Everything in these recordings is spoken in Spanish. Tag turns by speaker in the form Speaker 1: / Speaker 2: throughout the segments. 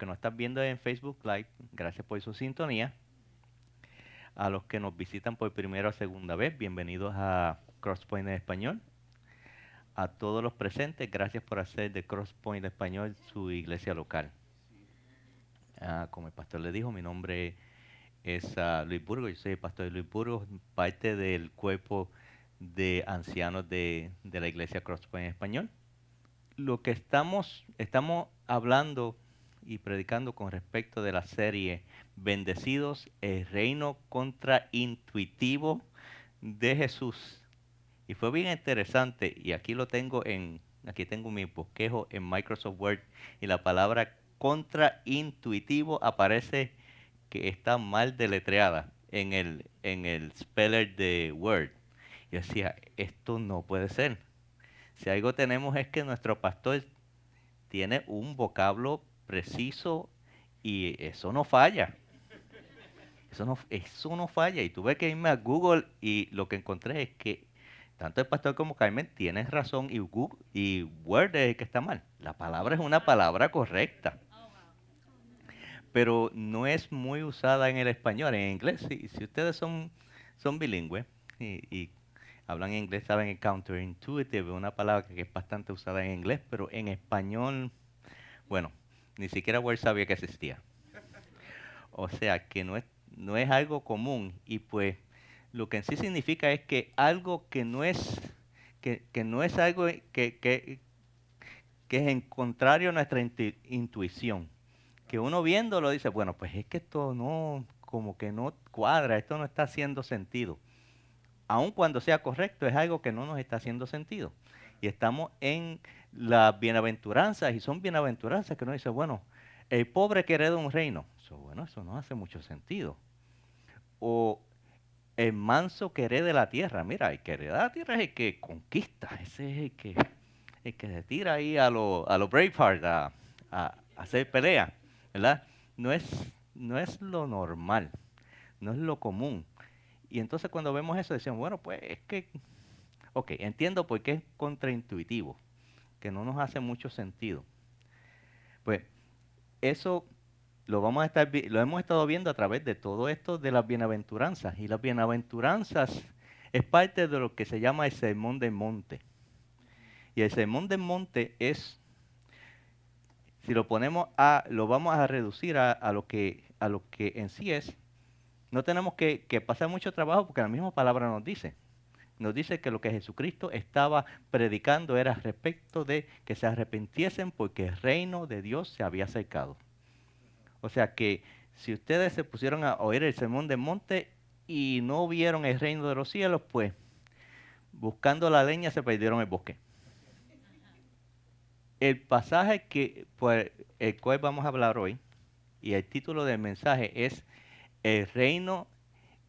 Speaker 1: que nos están viendo en Facebook Live, gracias por su sintonía. A los que nos visitan por primera o segunda vez, bienvenidos a Crosspoint en Español. A todos los presentes, gracias por hacer de Crosspoint Español su iglesia local. Como el pastor le dijo, mi nombre es Luis Burgos, yo soy el pastor de Luis Burgos, parte del cuerpo de ancianos de la iglesia Crosspoint en Español. Lo que estamos hablando y predicando con respecto de la serie Bendecidos, el reino contraintuitivo de Jesús. Y fue bien interesante, y aquí tengo mi bosquejo en Microsoft Word, y la palabra contraintuitivo aparece que está mal deletreada en el speller de Word. Yo decía, esto no puede ser. Si algo tenemos es que nuestro pastor tiene un vocablo preciso y eso no falla. Eso no falla. Y tuve que irme a Google y lo que encontré es que tanto el pastor como Carmen tienen razón y Word es el que está mal. La palabra es una palabra correcta, pero no es muy usada en el español. En inglés, si ustedes son bilingües y hablan inglés, saben el counterintuitive, una palabra que es bastante usada en inglés, pero en español, bueno, ni siquiera Word sabía que existía. O sea que no es algo común y pues lo que en sí significa es que algo que no es algo que es en contrario a nuestra intuición. Que uno viéndolo dice, bueno, pues es que esto no, como que no cuadra, esto no está haciendo sentido. Aun cuando sea correcto, es algo que no nos está haciendo sentido. Y estamos en las bienaventuranzas, y son bienaventuranzas que uno dice, bueno, el pobre que hereda un reino. Bueno, eso no hace mucho sentido. O el manso que herede la tierra. Mira, el que hereda la tierra es el que conquista, ese es el que se tira ahí a lo Braveheart a hacer pelea, ¿verdad? No es, no es lo normal, no es lo común. Y entonces cuando vemos eso decimos, bueno, pues es que, ok, entiendo por qué es contraintuitivo, que no nos hace mucho sentido. Pues eso lo hemos estado viendo a través de todo esto de las bienaventuranzas. Y las bienaventuranzas es parte de lo que se llama el sermón del monte. Y el sermón del monte es, si lo vamos a reducir a lo que en sí es, no tenemos que pasar mucho trabajo porque la misma palabra nos dice que lo que Jesucristo estaba predicando era respecto de que se arrepintiesen porque el reino de Dios se había acercado. O sea que si ustedes se pusieron a oír el sermón del monte y no vieron el reino de los cielos, pues buscando la leña se perdieron el bosque. El pasaje por el cual vamos a hablar hoy y el título del mensaje es El reino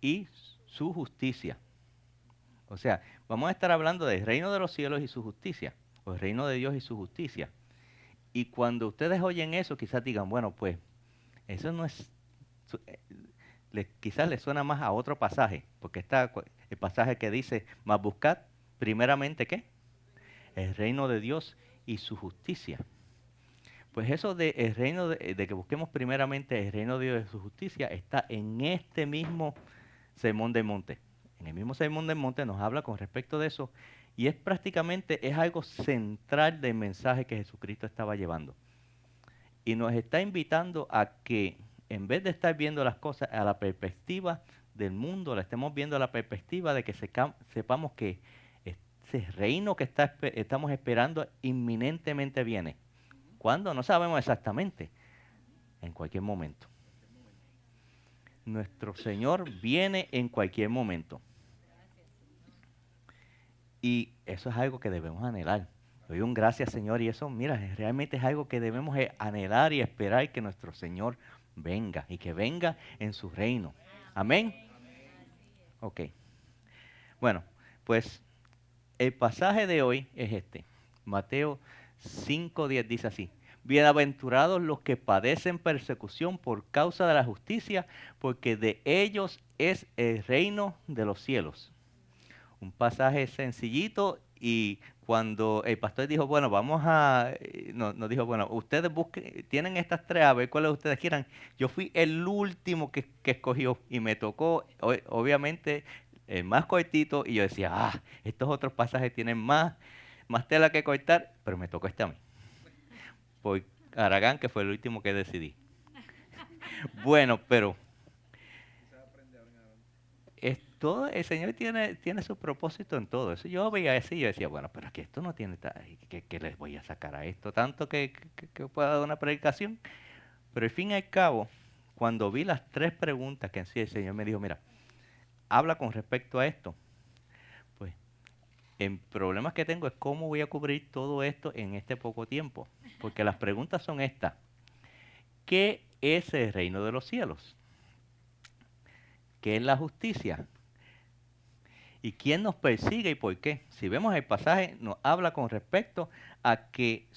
Speaker 1: y su justicia. O sea, vamos a estar hablando del reino de los cielos y su justicia, o el reino de Dios y su justicia. Y cuando ustedes oyen eso, quizás digan, bueno, pues eso no es, quizás les suena más a otro pasaje, porque está el pasaje que dice, mas buscad primeramente, ¿qué? El reino de Dios y su justicia. Pues eso de el reino de que busquemos primeramente el reino de Dios y su justicia está en este mismo sermón del monte. En el mismo sermón del monte nos habla con respecto de eso y es algo central del mensaje que Jesucristo estaba llevando. Y nos está invitando a que en vez de estar viendo las cosas a la perspectiva del mundo, la estemos viendo a la perspectiva de que sepamos que ese reino que estamos esperando inminentemente viene. ¿Cuándo? No sabemos exactamente. En cualquier momento. Nuestro Señor viene en cualquier momento. Y eso es algo que debemos anhelar. Le doy un gracias, Señor, y eso, mira, realmente es algo que debemos anhelar y esperar que nuestro Señor venga y que venga en su reino. Amén. Ok. Bueno, pues el pasaje de hoy es este. Mateo 5:10 dice así. Bienaventurados los que padecen persecución por causa de la justicia, porque de ellos es el reino de los cielos. Un pasaje sencillito y cuando el pastor dijo, bueno, nos dijo, bueno, ustedes busquen, tienen estas tres, a ver cuáles ustedes quieran. Yo fui el último que escogió y me tocó, obviamente, el más cortito y yo decía, estos otros pasajes tienen más tela que cortar, pero me tocó este a mí, por Aragán, que fue el último que decidí. Bueno, pero todo, el Señor tiene su propósito en todo eso. Yo veía eso y yo decía, bueno, pero aquí esto no tiene, ¿qué les voy a sacar a esto? Tanto que pueda dar una predicación. Pero al fin y al cabo, cuando vi las tres preguntas que en sí el Señor me dijo, mira, habla con respecto a esto, pues el problema que tengo es cómo voy a cubrir todo esto en este poco tiempo. Porque las preguntas son estas. ¿Qué es el reino de los cielos? ¿Qué es la justicia? ¿Y quién nos persigue y por qué? Si vemos el pasaje, nos habla con respecto a que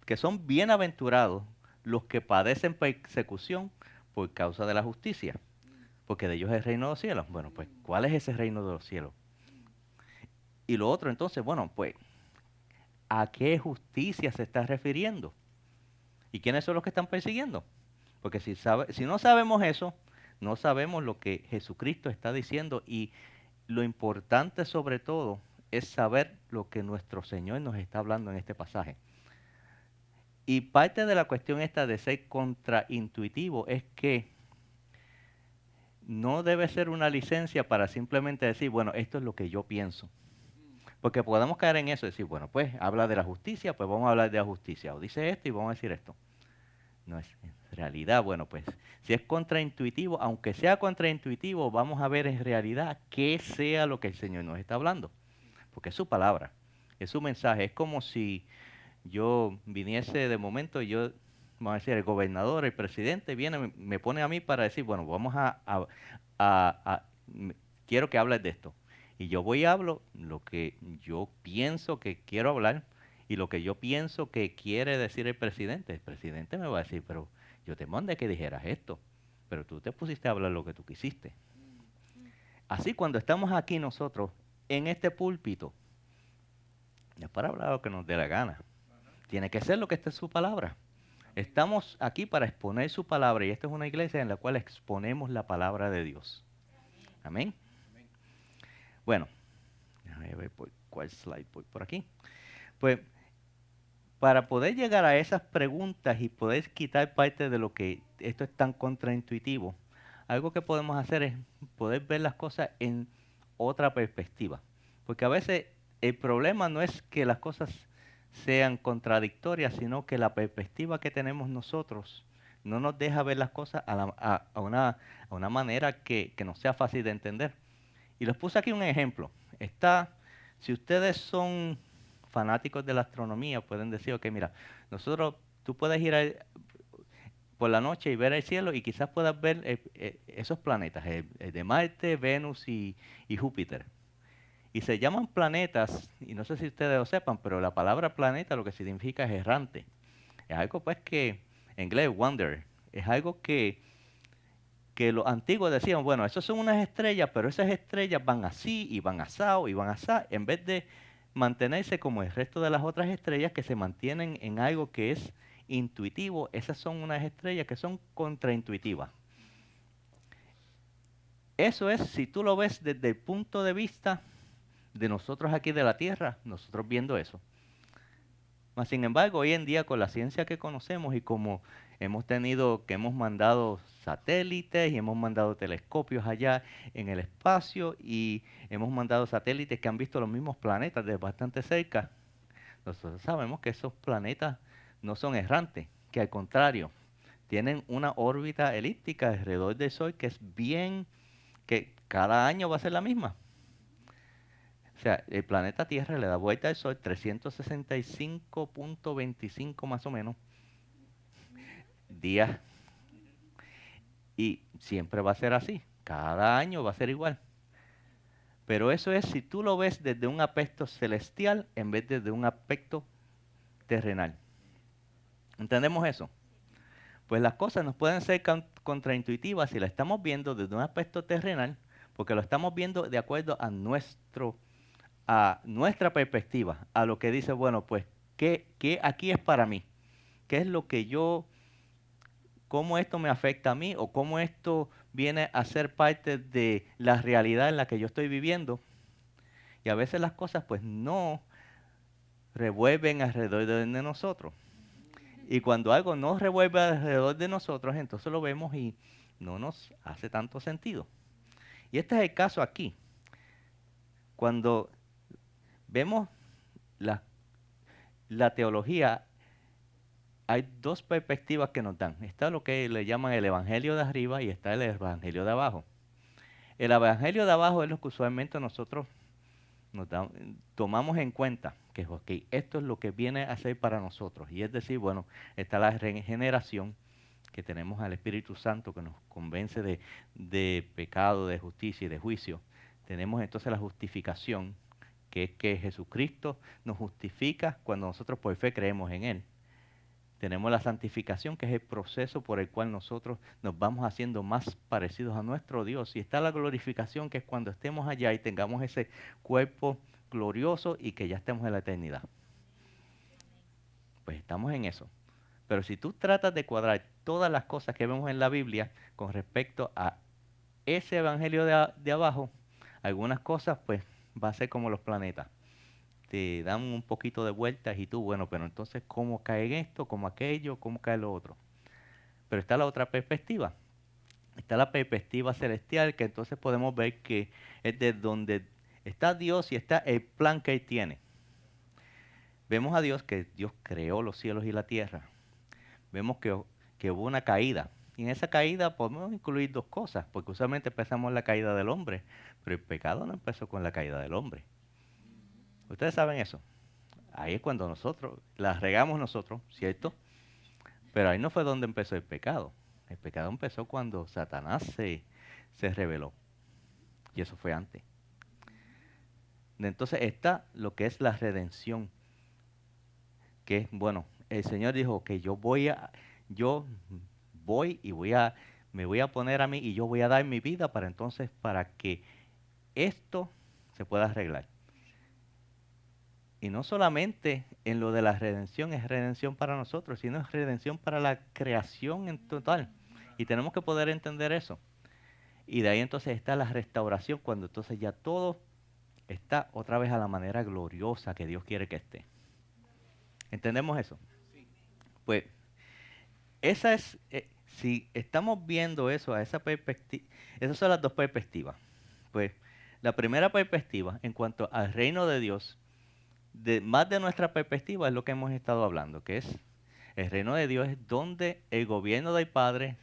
Speaker 1: que son bienaventurados los que padecen persecución por causa de la justicia, porque de ellos es el reino de los cielos. Bueno, pues, ¿cuál es ese reino de los cielos? Y lo otro, entonces, bueno, pues, ¿a qué justicia se está refiriendo? ¿Y quiénes son los que están persiguiendo? Porque si no sabemos eso, no sabemos lo que Jesucristo está diciendo y lo importante sobre todo es saber lo que nuestro Señor nos está hablando en este pasaje. Y parte de la cuestión esta de ser contraintuitivo es que no debe ser una licencia para simplemente decir, bueno, esto es lo que yo pienso. Porque podemos caer en eso y decir, bueno, pues habla de la justicia, pues vamos a hablar de la justicia. O dice esto y vamos a decir esto. No es en realidad, bueno, pues si es contraintuitivo, aunque sea contraintuitivo, vamos a ver en realidad qué sea lo que el Señor nos está hablando. Porque es su palabra, es su mensaje. Es como si yo viniese de momento y yo, vamos a decir, el gobernador, el presidente, viene, me pone a mí para decir, bueno, vamos quiero que hables de esto. Y yo voy y hablo lo que yo pienso que quiero hablar y lo que yo pienso que quiere decir el presidente. El presidente me va a decir, pero yo te mandé que dijeras esto, pero tú te pusiste a hablar lo que tú quisiste. Así cuando estamos aquí nosotros, en este púlpito, no es para hablar lo que nos dé la gana. Tiene que ser lo que esté en su palabra. Estamos aquí para exponer su palabra y esta es una iglesia en la cual exponemos la palabra de Dios. Amén. Bueno, déjame ver por cuál slide voy por aquí. Pues para poder llegar a esas preguntas y poder quitar parte de lo que esto es tan contraintuitivo, algo que podemos hacer es poder ver las cosas en otra perspectiva. Porque a veces el problema no es que las cosas sean contradictorias, sino que la perspectiva que tenemos nosotros no nos deja ver las cosas a una manera que no sea fácil de entender. Y les puse aquí un ejemplo. Si ustedes son fanáticos de la astronomía, pueden decir, ok, mira, tú puedes ir por la noche y ver el cielo y quizás puedas ver esos planetas, el de Marte, Venus y Júpiter. Y se llaman planetas, y no sé si ustedes lo sepan, pero la palabra planeta lo que significa es errante. Es algo pues que, en inglés, wonder, es algo que los antiguos decían, bueno, esas son unas estrellas, pero esas estrellas van así y van asado y van asá, en vez de mantenerse como el resto de las otras estrellas que se mantienen en algo que es intuitivo, esas son unas estrellas que son contraintuitivas. Eso es, si tú lo ves desde el punto de vista de nosotros aquí de la Tierra, nosotros viendo eso. Mas, sin embargo, hoy en día con la ciencia que conocemos y como hemos mandado satélites y hemos mandado telescopios allá en el espacio y hemos mandado satélites que han visto los mismos planetas desde bastante cerca, nosotros sabemos que esos planetas no son errantes, que al contrario, tienen una órbita elíptica alrededor del Sol que cada año va a ser la misma. O sea, el planeta Tierra le da vuelta al Sol 365.25 más o menos días y siempre va a ser así. Cada año va a ser igual. Pero eso es si tú lo ves desde un aspecto celestial en vez de un aspecto terrenal. ¿Entendemos eso? Pues las cosas nos pueden ser contraintuitivas si las estamos viendo desde un aspecto terrenal, porque lo estamos viendo de acuerdo a nuestra perspectiva, a lo que dice, bueno, pues, ¿qué aquí es para mí? ¿Qué es lo que cómo esto me afecta a mí o cómo esto viene a ser parte de la realidad en la que yo estoy viviendo? Y a veces las cosas pues no revuelven alrededor de nosotros. Y cuando algo no revuelve alrededor de nosotros, entonces lo vemos y no nos hace tanto sentido. Y este es el caso aquí. Cuando vemos la, la teología, hay dos perspectivas que nos dan. Está lo que le llaman el evangelio de arriba y está el evangelio de abajo. El evangelio de abajo es lo que usualmente nosotros tomamos en cuenta, que ok, esto es lo que viene a ser para nosotros. Y es decir, bueno, está la regeneración, que tenemos al Espíritu Santo que nos convence de pecado, de justicia y de juicio. Tenemos entonces la justificación, que es que Jesucristo nos justifica cuando nosotros por fe creemos en Él. Tenemos la santificación, que es el proceso por el cual nosotros nos vamos haciendo más parecidos a nuestro Dios. Y está la glorificación, que es cuando estemos allá y tengamos ese cuerpo glorioso y que ya estemos en la eternidad. Pues estamos en eso. Pero si tú tratas de cuadrar todas las cosas que vemos en la Biblia con respecto a ese evangelio de abajo, algunas cosas pues va a ser como los planetas. Te dan un poquito de vueltas y tú, bueno, pero entonces, ¿cómo cae esto? ¿Cómo aquello? ¿Cómo cae lo otro? Pero está la otra perspectiva. Está la perspectiva celestial, que entonces podemos ver que es de donde está Dios y está el plan que Él tiene. Vemos a Dios, que Dios creó los cielos y la tierra. Vemos que hubo una caída. Y en esa caída podemos incluir dos cosas, porque usualmente empezamos la caída del hombre, pero el pecado no empezó con la caída del hombre. Ustedes saben eso. Ahí es cuando nosotros, la regamos nosotros, ¿cierto? Pero ahí no fue donde empezó el pecado. El pecado empezó cuando Satanás se rebeló. Y eso fue antes. Entonces está lo que es la redención. Que es, bueno, el Señor dijo que yo voy y me voy a poner a mí y yo voy a dar mi vida para que esto se pueda arreglar. Y no solamente en lo de la redención es redención para nosotros, sino es redención para la creación en total. Y tenemos que poder entender eso. Y de ahí entonces está la restauración, cuando entonces ya todo está otra vez a la manera gloriosa que Dios quiere que esté. ¿Entendemos eso? Pues esa es, si estamos viendo eso a esa perspectiva, esas son las dos perspectivas. Pues la primera perspectiva en cuanto al reino de Dios, más de nuestra perspectiva es lo que hemos estado hablando, que es el reino de Dios es donde el gobierno del Padre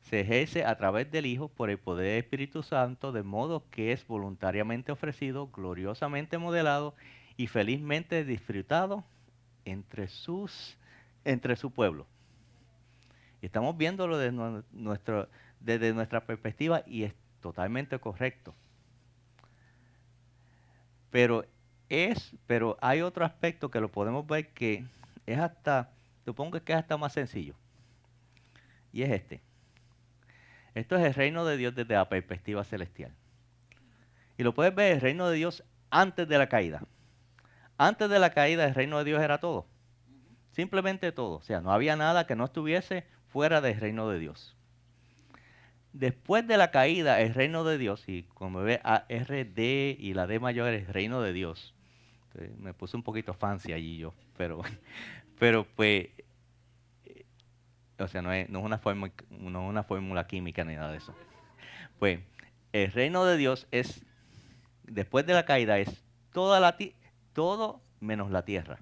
Speaker 1: se ejerce a través del Hijo por el poder del Espíritu Santo, de modo que es voluntariamente ofrecido, gloriosamente modelado y felizmente disfrutado entre su pueblo. Y estamos viéndolo desde nuestra perspectiva y es totalmente correcto. Pero hay otro aspecto que lo podemos ver que es supongo que es hasta más sencillo. Y es este. Esto es el reino de Dios desde la perspectiva celestial. Y lo puedes ver, el reino de Dios antes de la caída. Antes de la caída, el reino de Dios era todo. Simplemente todo. O sea, no había nada que no estuviese fuera del reino de Dios. Después de la caída, el reino de Dios, y como ve ARD y la D mayor es el reino de Dios. Entonces, me puse un poquito fancy allí yo, pero pues, o sea, no es una fórmula química ni nada de eso. Pues, el reino de Dios es, después de la caída, es todo menos la tierra.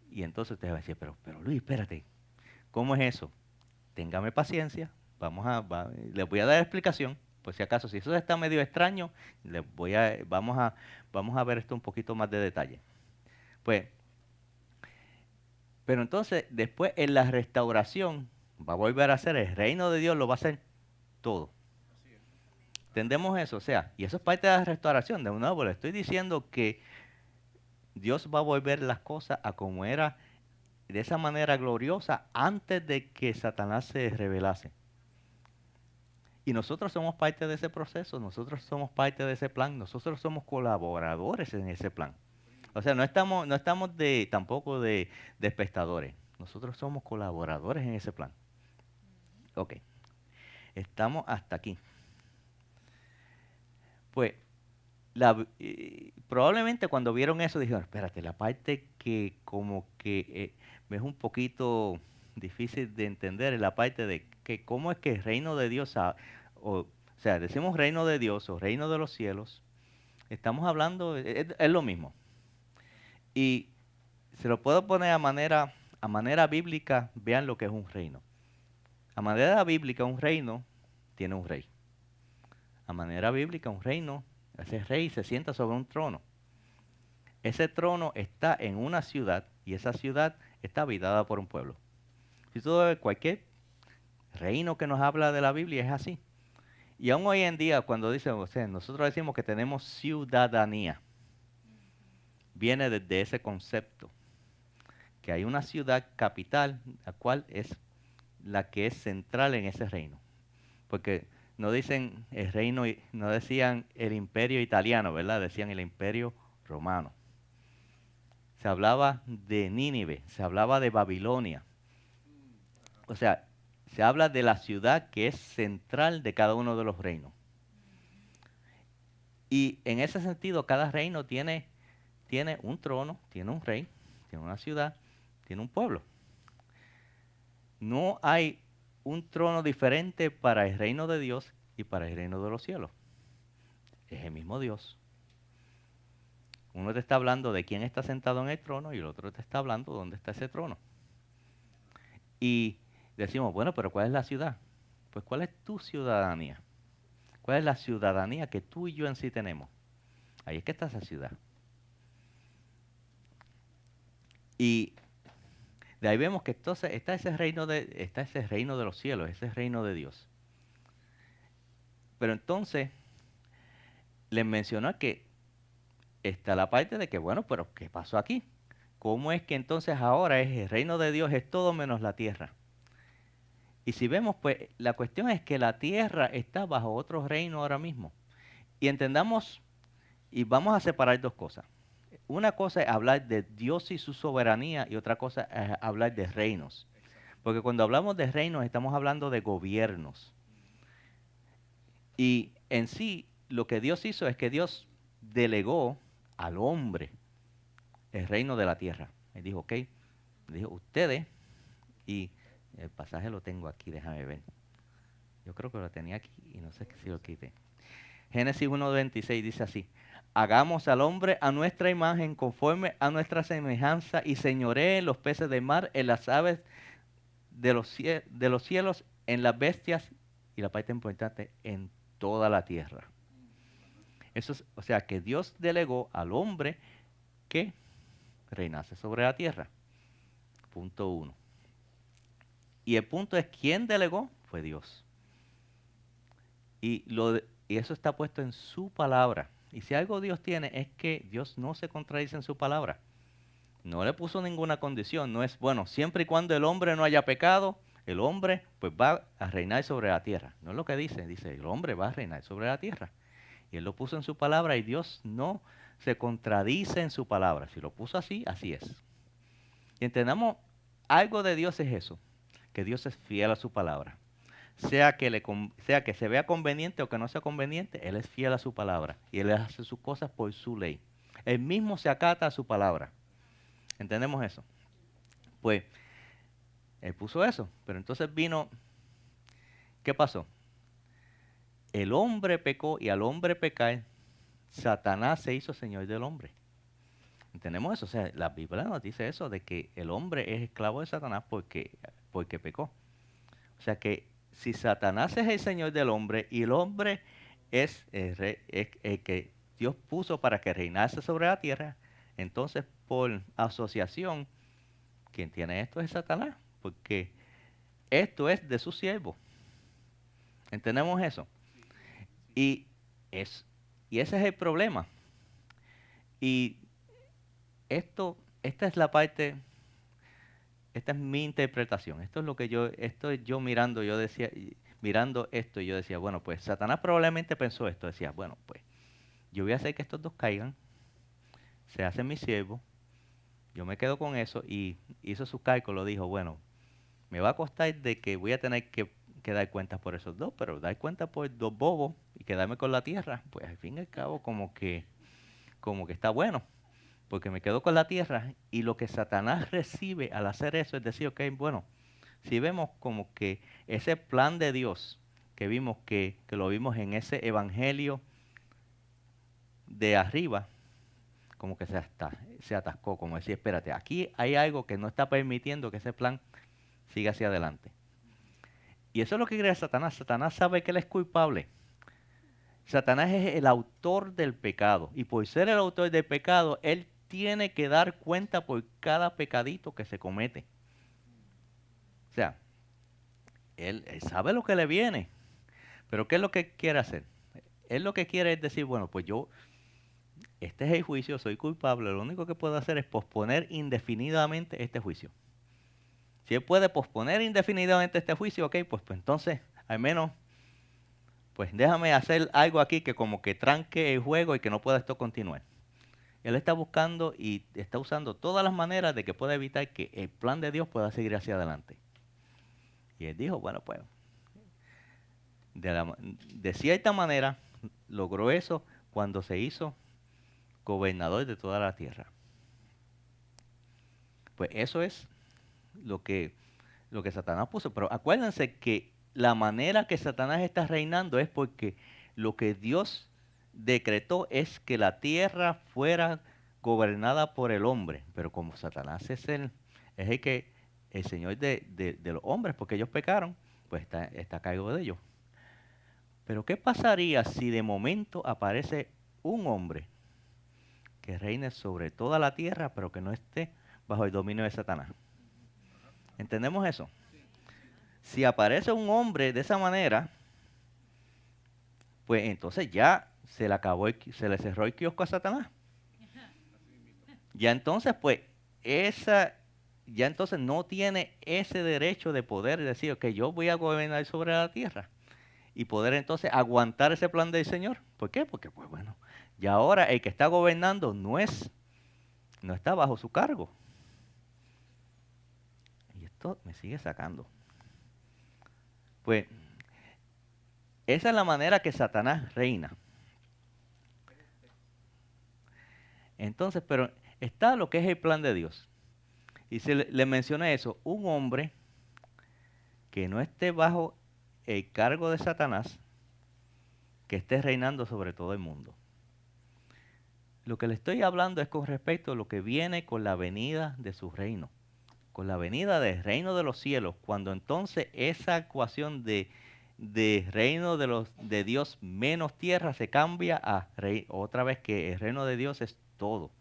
Speaker 1: Y entonces usted va a decir, pero Luis, espérate, ¿cómo es eso? Téngame paciencia, les voy a dar explicación, por si acaso, si eso está medio extraño, vamos a ver esto un poquito más de detalle. Pues, pero entonces, después en la restauración, va a volver a ser el reino de Dios, lo va a hacer todo. ¿Entendemos eso? O sea, y eso es parte de la restauración. De nuevo, le estoy diciendo que Dios va a volver las cosas a como era de esa manera gloriosa antes de que Satanás se rebelase. Y nosotros somos parte de ese proceso, nosotros somos parte de ese plan, nosotros somos colaboradores en ese plan. O sea, no estamos tampoco de espectadores, nosotros somos colaboradores en ese plan. Ok, estamos hasta aquí. Pues probablemente cuando vieron eso dijeron, espérate, la parte que como que me es un poquito difícil de entender es la parte de que cómo es que el reino de Dios, o sea, decimos reino de Dios o reino de los cielos, estamos hablando, es lo mismo. Y se lo puedo poner a manera bíblica, vean lo que es un reino. A manera bíblica, un reino tiene un rey. A manera bíblica, un reino, ese rey se sienta sobre un trono. Ese trono está en una ciudad y esa ciudad está habitada por un pueblo. Si tú ves cualquier reino que nos habla de la Biblia es así. Y aún hoy en día cuando dicen, o sea, nosotros decimos que tenemos ciudadanía, viene desde ese concepto, que hay una ciudad capital, la cual es la que es central en ese reino. Porque no dicen el reino, no decían el imperio italiano, ¿verdad? Decían el imperio romano. Se hablaba de Nínive, se hablaba de Babilonia. O sea, se habla de la ciudad que es central de cada uno de los reinos. Y en ese sentido, cada reino tiene un trono, tiene un rey, tiene una ciudad, tiene un pueblo. No hay un trono diferente para el reino de Dios y para el reino de los cielos. Es el mismo Dios. Uno te está hablando de quién está sentado en el trono y el otro te está hablando de dónde está ese trono. Y decimos, bueno, pero ¿cuál es la ciudad? Pues ¿cuál es tu ciudadanía? ¿Cuál es la ciudadanía que tú y yo en sí tenemos? Ahí es que está esa ciudad. Y de ahí vemos que entonces está ese reino de los cielos, ese reino de Dios. Pero entonces les mencionó que está la parte de que, bueno, pero ¿qué pasó aquí? ¿Cómo es que entonces ahora el reino de Dios es todo menos la tierra? Y si vemos, pues la cuestión es que la tierra está bajo otro reino ahora mismo. Y entendamos, y vamos a separar dos cosas. Una cosa es hablar de Dios y su soberanía y otra cosa es hablar de reinos. Porque cuando hablamos de reinos estamos hablando de gobiernos. Y en sí, lo que Dios hizo es que Dios delegó al hombre el reino de la tierra. Él dijo, ok, dijo, ustedes, y el pasaje lo tengo aquí, déjame ver. Yo creo que lo tenía aquí y no sé si lo quité. Génesis 1:26 dice así, hagamos al hombre a nuestra imagen, conforme a nuestra semejanza, y señoree en los peces del mar, en las aves de los cielos, en las bestias, y la parte importante, en toda la tierra. Eso es, o sea, que Dios delegó al hombre que reinase sobre la tierra. Punto uno. Y el punto es, ¿quién delegó? Fue Dios. Y eso está puesto en su palabra. Y si algo Dios tiene es que Dios no se contradice en su palabra. No le puso ninguna condición. No es, bueno, siempre y cuando el hombre no haya pecado, el hombre pues va a reinar sobre la tierra. No es lo que dice. Dice, el hombre va a reinar sobre la tierra. Y él lo puso en su palabra y Dios no se contradice en su palabra. Si lo puso así, así es. Y entendamos, algo de Dios es eso, que Dios es fiel a su palabra. Sea que se vea conveniente o que no sea conveniente, Él es fiel a su palabra y Él hace sus cosas por su ley. Él mismo se acata a su palabra. ¿Entendemos eso? Pues Él puso eso, pero entonces vino, ¿qué pasó? El hombre pecó y al hombre pecar, Satanás se hizo señor del hombre. ¿Entendemos eso? O sea, la Biblia nos dice eso, de que el hombre es esclavo de Satanás porque pecó. O sea que si Satanás es el señor del hombre y el hombre es el que Dios puso para que reinase sobre la tierra, entonces por asociación, quien tiene esto es Satanás, porque esto es de su siervo. ¿Entendemos eso? Y, es, y ese es el problema. Y esta es la parte, esta es mi interpretación. Esto es lo que esto es yo mirando, yo decía, mirando esto y yo decía, bueno, pues Satanás probablemente pensó esto. Decía, bueno, pues yo voy a hacer que estos dos caigan, se hacen mis siervos, yo me quedo con eso y hizo su cálculo, dijo, bueno, me va a costar de que voy a tener que dar cuentas por esos dos, pero dar cuentas por dos bobos y quedarme con la tierra, pues al fin y al cabo como que está bueno, porque me quedo con la tierra y lo que Satanás recibe al hacer eso es decir, ok, bueno, si vemos como que ese plan de Dios que vimos que lo vimos en ese evangelio de arriba, como que se atascó, como decir, espérate, aquí hay algo que no está permitiendo que ese plan siga hacia adelante. Y eso es lo que cree Satanás. Satanás sabe que él es culpable. Satanás es el autor del pecado. Y por ser el autor del pecado, él tiene que dar cuenta por cada pecadito que se comete. O sea, él sabe lo que le viene. Pero ¿qué es lo que quiere hacer? Él lo que quiere es decir, bueno, pues este es el juicio, soy culpable, lo único que puedo hacer es posponer indefinidamente este juicio. Si él puede posponer indefinidamente este juicio, ok, pues entonces, al menos, pues déjame hacer algo aquí que como que tranque el juego y que no pueda esto continuar. Él está buscando y está usando todas las maneras de que pueda evitar que el plan de Dios pueda seguir hacia adelante. Y él dijo, bueno, pues, de cierta manera, logró eso cuando se hizo gobernador de toda la tierra. Pues eso es lo que, lo que Satanás puso. Pero acuérdense que la manera que Satanás está reinando es porque lo que Dios decretó es que la tierra fuera gobernada por el hombre. Pero como Satanás es el Señor de los hombres, porque ellos pecaron, pues está a cargo de ellos. Pero ¿qué pasaría si de momento aparece un hombre que reine sobre toda la tierra, pero que no esté bajo el dominio de Satanás? ¿Entendemos eso? Si aparece un hombre de esa manera, pues entonces ya se le acabó, se le cerró el kiosco a Satanás. Ya entonces, pues, esa, ya entonces no tiene ese derecho de poder decir, que yo voy a gobernar sobre la tierra y poder entonces aguantar ese plan del Señor. ¿Por qué? Porque, pues bueno, ya ahora el que está gobernando no está bajo su cargo. Y esto me sigue sacando. Pues, esa es la manera que Satanás reina. Entonces, pero está lo que es el plan de Dios. Y se le menciona eso, un hombre que no esté bajo el cargo de Satanás, que esté reinando sobre todo el mundo. Lo que le estoy hablando es con respecto a lo que viene con la venida de su reino, con la venida del reino de los cielos, cuando entonces esa ecuación de reino de Dios menos tierra se cambia a otra vez que el reino de Dios es todo.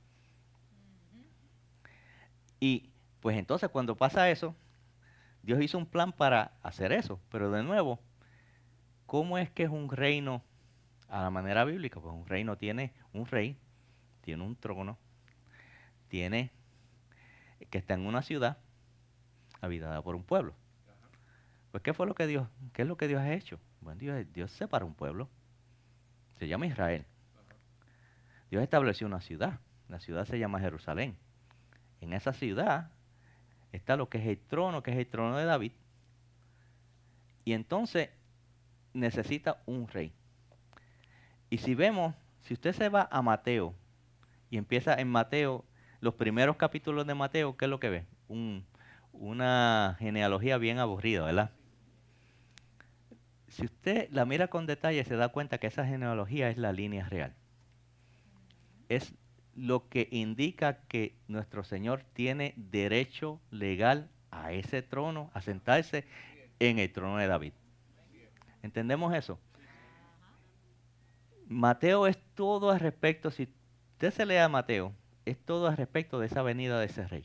Speaker 1: Y pues entonces cuando pasa eso, Dios hizo un plan para hacer eso, pero de nuevo, ¿cómo es que es un reino a la manera bíblica? Pues un reino tiene un rey, tiene un trono, tiene que está en una ciudad habitada por un pueblo. Pues qué es lo que Dios ha hecho? Bueno, Dios separa un pueblo, se llama Israel. Dios estableció una ciudad, la ciudad se llama Jerusalén. En esa ciudad está lo que es el trono de David. Y entonces necesita un rey. Y si usted se va a Mateo y empieza en Mateo, los primeros capítulos de Mateo, ¿qué es lo que ve? Una genealogía bien aburrida, ¿verdad? Si usted la mira con detalle, se da cuenta que esa genealogía es la línea real. Es lo que indica que nuestro Señor tiene derecho legal a ese trono, a sentarse en el trono de David. ¿Entendemos eso? Mateo es todo al respecto, si usted se lee a Mateo, es todo al respecto de esa venida de ese rey.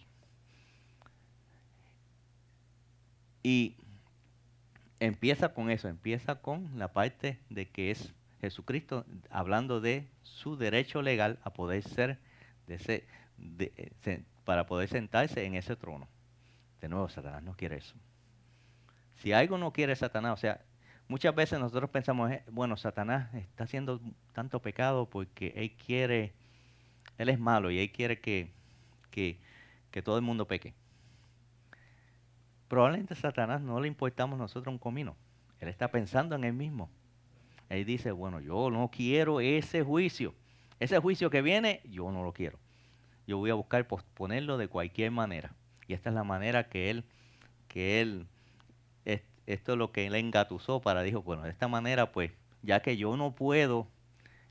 Speaker 1: Y empieza con eso, empieza con la parte de que es Jesucristo hablando de su derecho legal a poder ser para poder sentarse en ese trono. De nuevo, Satanás no quiere eso. Si algo no quiere Satanás, o sea, Muchas veces nosotros pensamos, bueno, Satanás está haciendo tanto pecado porque él es malo y él quiere que, que todo el mundo peque. Probablemente a Satanás no le importamos nosotros un comino. Él está pensando en él mismo. Él dice, bueno, yo no quiero ese juicio. Ese juicio que viene, yo no lo quiero. Yo voy a buscar posponerlo de cualquier manera. Y esta es la manera que él, esto es lo que él engatusó para, dijo, bueno, de esta manera, pues, ya que yo no puedo,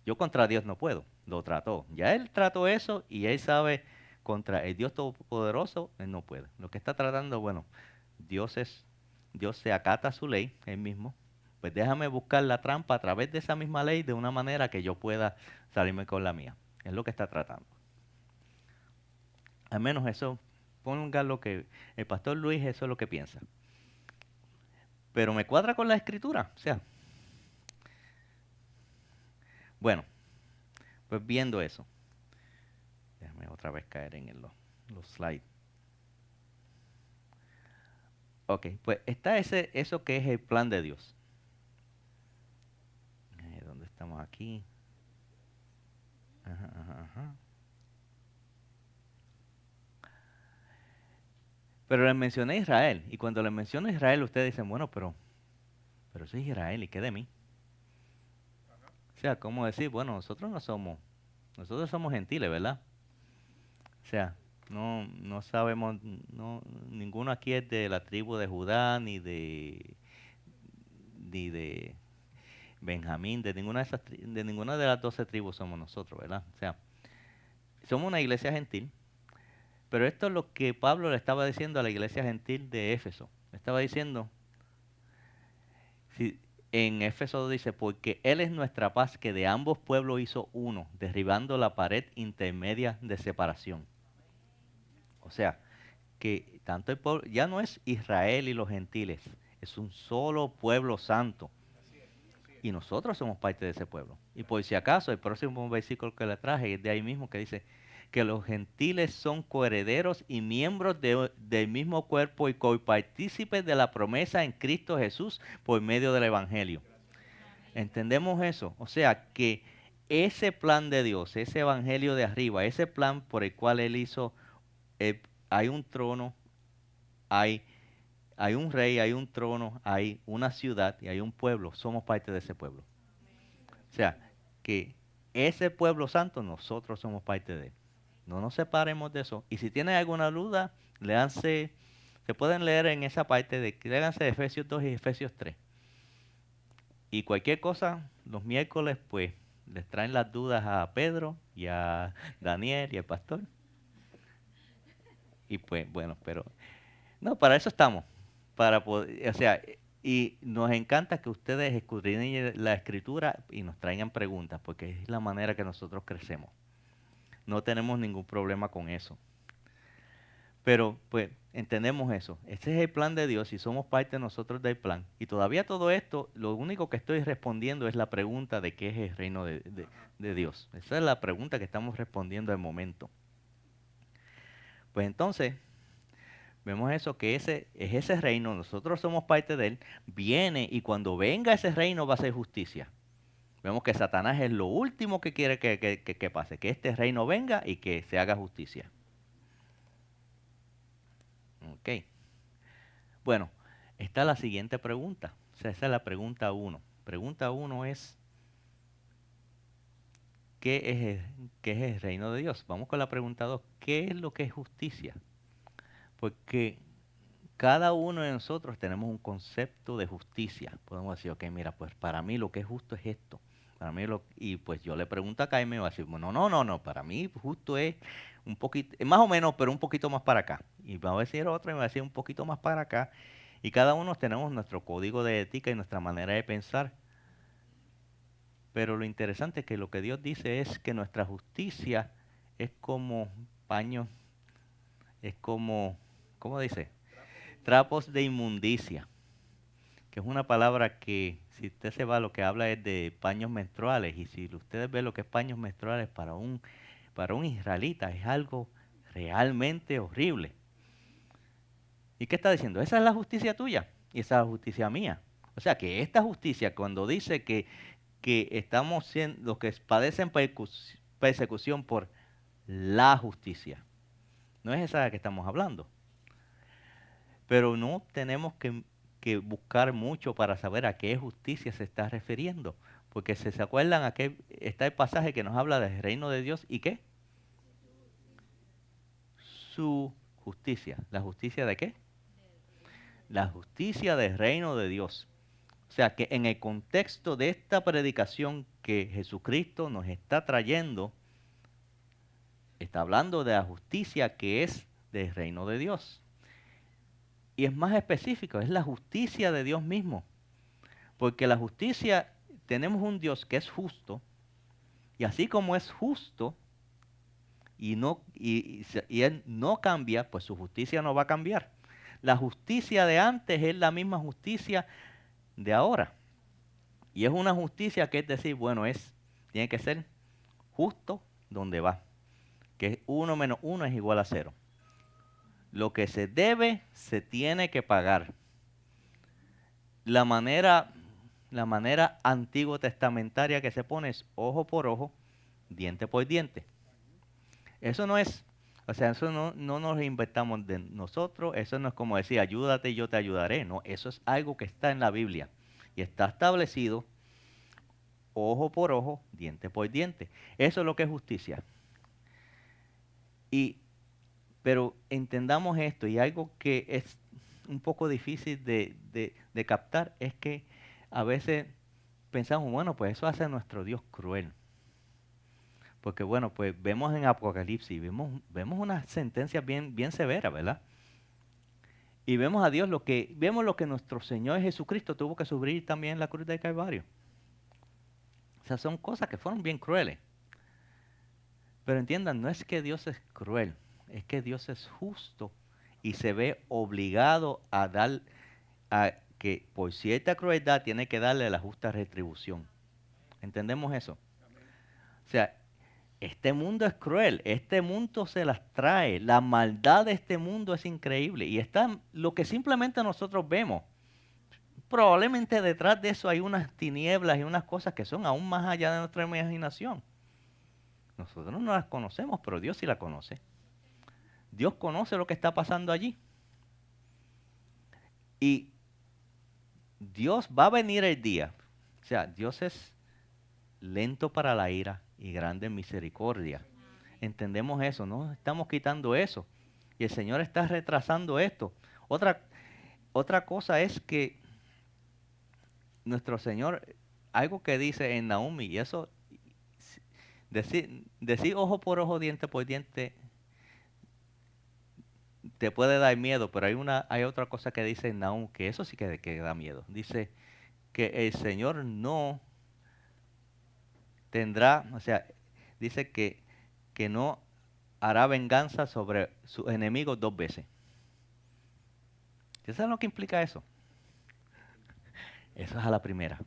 Speaker 1: yo contra Dios no puedo, lo trató. Ya él trató eso y él sabe contra el Dios Todopoderoso, él no puede. Lo que está tratando, bueno, Dios es, Dios se acata a su ley, él mismo. Pues déjame buscar la trampa a través de esa misma ley de una manera que yo pueda salirme con la mía. Es lo que está tratando. Al menos eso, ponga lo que el pastor Luis, eso es lo que piensa. Pero me cuadra con la escritura. O sea, bueno, pues viendo eso. Déjame otra vez caer en los slides. Ok, pues está eso que es el plan de Dios. ¿Dónde estamos aquí? Ajá, ajá, ajá. Pero les mencioné Israel. Y cuando les menciono Israel, ustedes dicen, bueno, pero soy Israel, ¿y qué de mí? O sea, ¿cómo decir? Bueno, nosotros somos gentiles, ¿verdad? O sea, no sabemos, ninguno aquí es de la tribu de Judá, ni de Benjamín, de ninguna de las 12 tribus somos nosotros, ¿verdad? O sea, somos una iglesia gentil, pero esto es lo que Pablo le estaba diciendo a la iglesia gentil de Éfeso. Le estaba diciendo, si, en Éfeso dice, porque Él es nuestra paz, que de ambos pueblos hizo uno, derribando la pared intermedia de separación. O sea, que tanto el pueblo, ya no es Israel y los gentiles, es un solo pueblo santo. Y nosotros somos parte de ese pueblo. Y por si acaso, el próximo versículo que le traje es de ahí mismo que dice que los gentiles son coherederos y miembros del mismo cuerpo y copartícipes de la promesa en Cristo Jesús por medio del Evangelio. ¿Entendemos eso? O sea que ese plan de Dios, ese Evangelio de arriba, ese plan por el cual Él hizo, hay un trono, hay, hay un rey, hay un trono, hay una ciudad y hay un pueblo. Somos parte de ese pueblo. O sea, que ese pueblo santo nosotros somos parte de él. No nos separemos de eso. Y si tienen alguna duda, léanse, se pueden leer en esa parte léanse Efesios 2 y Efesios 3. Y cualquier cosa, los miércoles, pues, les traen las dudas a Pedro y a Daniel y al pastor. Y pues, bueno, pero, no, para eso estamos. Para poder, o sea, y nos encanta que ustedes escudriñen la escritura y nos traigan preguntas, porque es la manera que nosotros crecemos. No tenemos ningún problema con eso. Pero pues entendemos eso. Ese es el plan de Dios y somos parte nosotros del plan. Y todavía todo esto, lo único que estoy respondiendo es la pregunta de qué es el reino de Dios. Esa es la pregunta que estamos respondiendo al momento. Pues entonces, vemos eso, que ese es ese reino, nosotros somos parte de él, viene y cuando venga ese reino va a ser justicia. Vemos que Satanás es lo último que quiere que pase, que este reino venga y que se haga justicia. Ok. Bueno, está la siguiente pregunta. O sea, esa es la pregunta 1. Pregunta 1 es, ¿qué es el reino de Dios? Vamos con la pregunta 2. ¿Qué es lo que es justicia? Porque cada uno de nosotros tenemos un concepto de justicia. Podemos decir, ok, mira, pues para mí lo que es justo es esto. Y pues yo le pregunto acá y me va a decir, bueno, no, para mí justo es un poquito, más o menos, pero un poquito más para acá. Y va a decir otro y me va a decir un poquito más para acá. Y cada uno tenemos nuestro código de ética y nuestra manera de pensar. Pero lo interesante es que lo que Dios dice es que nuestra justicia es como paños, es como, ¿cómo dice? Trapos de inmundicia, que es una palabra que si usted se va, lo que habla es de paños menstruales. Y si ustedes ven lo que es paños menstruales para un israelita, es algo realmente horrible. ¿Y qué está diciendo? Esa es la justicia tuya y esa es la justicia mía. O sea que esta justicia, cuando dice que estamos siendo los que padecen persecución por la justicia, no es esa de la que estamos hablando. Pero no tenemos que buscar mucho para saber a qué justicia se está refiriendo. Porque si se acuerdan, aquí está el pasaje que nos habla del reino de Dios y qué. Su justicia. ¿La justicia de qué? La justicia del reino de Dios. O sea que en el contexto de esta predicación que Jesucristo nos está trayendo, está hablando de la justicia que es del reino de Dios. Y es más específico, es la justicia de Dios mismo. Porque la justicia, tenemos un Dios que es justo, y así como es justo, y Él no cambia, pues su justicia no va a cambiar. La justicia de antes es la misma justicia de ahora. Y es una justicia que es decir, bueno, tiene que ser justo donde va. Que 1 menos 1 es igual a 0. Lo que se debe, se tiene que pagar. La manera antiguo testamentaria que se pone es ojo por ojo, diente por diente. Eso no es, o sea, eso no nos inventamos de nosotros, eso no es como decir ayúdate y yo te ayudaré, no, eso es algo que está en la Biblia y está establecido ojo por ojo, diente por diente. Eso es lo que es justicia. Pero entendamos esto, y algo que es un poco difícil de captar es que a veces pensamos, bueno, pues eso hace a nuestro Dios cruel. Porque bueno, pues vemos en Apocalipsis, vemos unas sentencias bien severas, ¿verdad? Y vemos a Dios vemos lo que nuestro Señor Jesucristo tuvo que sufrir también en la cruz del Calvario. O sea, son cosas que fueron bien crueles. Pero entiendan, no es que Dios es cruel, es que Dios es justo y se ve obligado a que por cierta crueldad tiene que darle la justa retribución. ¿Entendemos eso? O sea, este mundo es cruel, este mundo se las trae, la maldad de este mundo es increíble y está lo que simplemente nosotros vemos. Probablemente detrás de eso hay unas tinieblas y unas cosas que son aún más allá de nuestra imaginación. Nosotros no las conocemos, pero Dios sí la conoce. Dios conoce lo que está pasando allí. Y Dios va a venir el día. O sea, Dios es lento para la ira y grande en misericordia. Entendemos eso, no estamos quitando eso. Y el Señor está retrasando esto. Otra cosa es que nuestro Señor, algo que dice en Naumi, y eso, decir ojo por ojo, diente por diente, te puede dar miedo, pero hay otra cosa que dice en Nahum, que eso sí que da miedo. Dice que el Señor no tendrá, o sea, dice que no hará venganza sobre sus enemigos 2 veces. ¿Ustedes saben lo que implica eso? Eso es a la primera.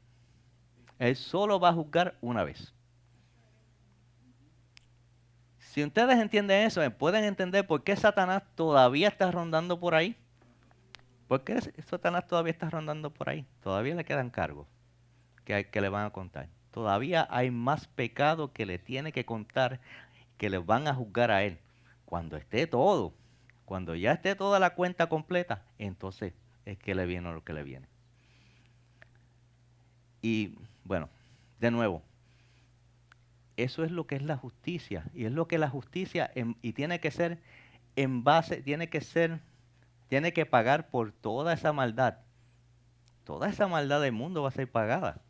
Speaker 1: Él solo va a juzgar una vez. Si ustedes entienden eso, pueden entender por qué Satanás todavía está rondando por ahí. ¿Por qué Satanás todavía está rondando por ahí? Todavía le quedan cargos que le van a contar. Todavía hay más pecado que le tiene que contar, que le van a juzgar a él. Cuando esté todo, cuando ya esté toda la cuenta completa, entonces es que le viene lo que le viene. Y bueno, de nuevo, eso es lo que es la justicia. Y es lo que la justicia, y tiene que ser en base, tiene que pagar por toda esa maldad. Toda esa maldad del mundo va a ser pagada.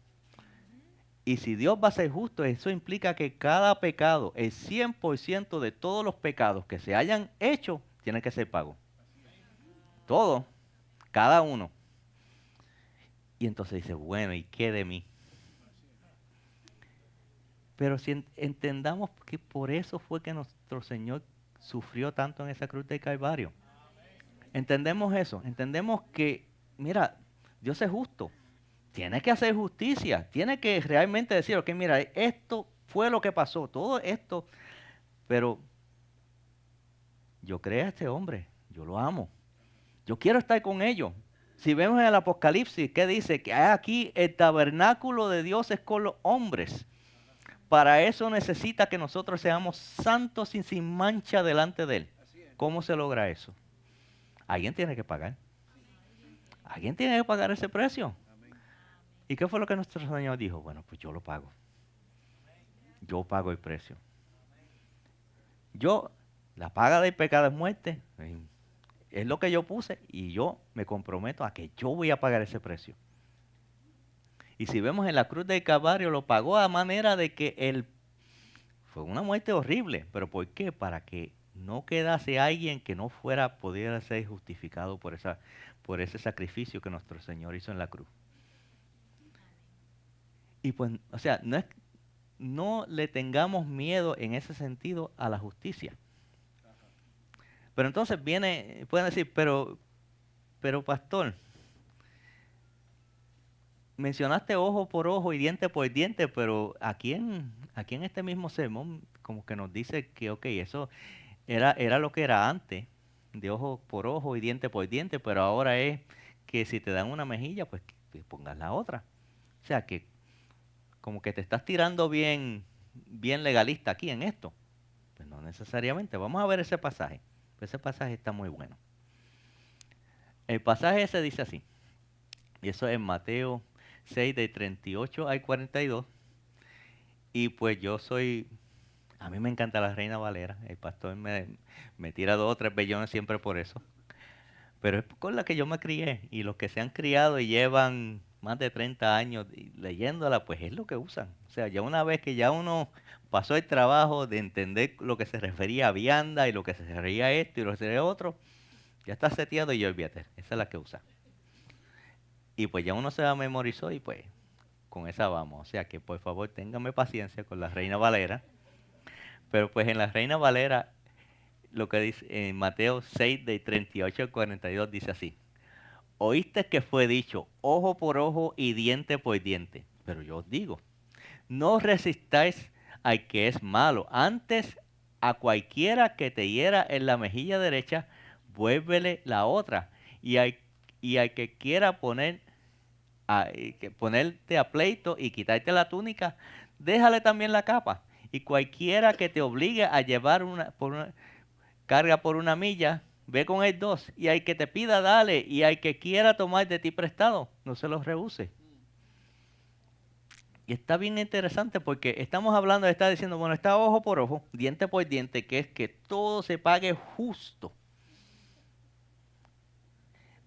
Speaker 1: Y si Dios va a ser justo, eso implica que cada pecado, el 100% de todos los pecados que se hayan hecho, tiene que ser pago. Todo, cada uno. Y entonces dice, bueno, ¿y qué de mí? Pero si entendamos que por eso fue que nuestro Señor sufrió tanto en esa cruz del Calvario. Entendemos eso, entendemos que, mira, Dios es justo. Tiene que hacer justicia, tiene que realmente decir, ok, mira, esto fue lo que pasó, todo esto, pero yo creé a este hombre, yo lo amo, yo quiero estar con ellos, Si vemos en el Apocalipsis, ¿qué dice? Que hay aquí el tabernáculo de Dios es con los hombres. Para eso necesita que nosotros seamos santos y sin mancha delante de Él. ¿Cómo se logra eso? Alguien tiene que pagar. Alguien tiene que pagar ese precio. ¿Y qué fue lo que nuestro Señor dijo? Bueno, pues yo lo pago. Yo pago el precio. Yo, la paga del pecado es muerte. Es lo que yo puse y yo me comprometo a que yo voy a pagar ese precio. Y si vemos en la cruz del Calvario, lo pagó a manera de que él fue una muerte horrible. ¿Pero por qué? Para que no quedase alguien que no fuera, pudiera ser justificado por ese sacrificio que nuestro Señor hizo en la cruz. Y pues, o sea, no le tengamos miedo en ese sentido a la justicia. Pero entonces pueden decir, pero pastor, mencionaste ojo por ojo y diente por diente, pero aquí en este mismo sermón como que nos dice que, ok, eso era lo que era antes, de ojo por ojo y diente por diente, pero ahora es que si te dan una mejilla, pues que pongas la otra. O sea, que como que te estás tirando bien legalista aquí en esto. Pues no necesariamente. Vamos a ver ese pasaje. Ese pasaje está muy bueno. El pasaje ese dice así, y eso es en Mateo 6, de 38 al 42. Y pues a mí me encanta la Reina Valera. El pastor me tira 2 o 3 bellones siempre por eso. Pero es con la que yo me crié. Y los que se han criado y llevan más de 30 años leyéndola, pues es lo que usan. O sea, ya una vez que ya uno pasó el trabajo de entender lo que se refería a vianda y lo que se refería a esto y lo que se refería a otro, ya está seteado y yo olvídate. Esa es la que usa. Y pues ya uno se la memorizó y pues con esa vamos. O sea que por favor téngame paciencia con la Reina Valera. Pero pues en la Reina Valera, lo que dice en Mateo 6, de 38 al 42, dice así. Oíste que fue dicho, ojo por ojo y diente por diente. Pero yo os digo, no resistáis al que es malo. Antes, a cualquiera que te hiera en la mejilla derecha, vuélvele la otra. Y al que quiera ponerte a pleito y quitarte la túnica, déjale también la capa. Y cualquiera que te obligue a llevar carga por 1 milla, ve con él 2. Y al que te pida, dale. Y al que quiera tomar de ti prestado, no se los rehúse. Y está bien interesante porque estamos hablando, está diciendo, bueno, está ojo por ojo, diente por diente, que es que todo se pague justo.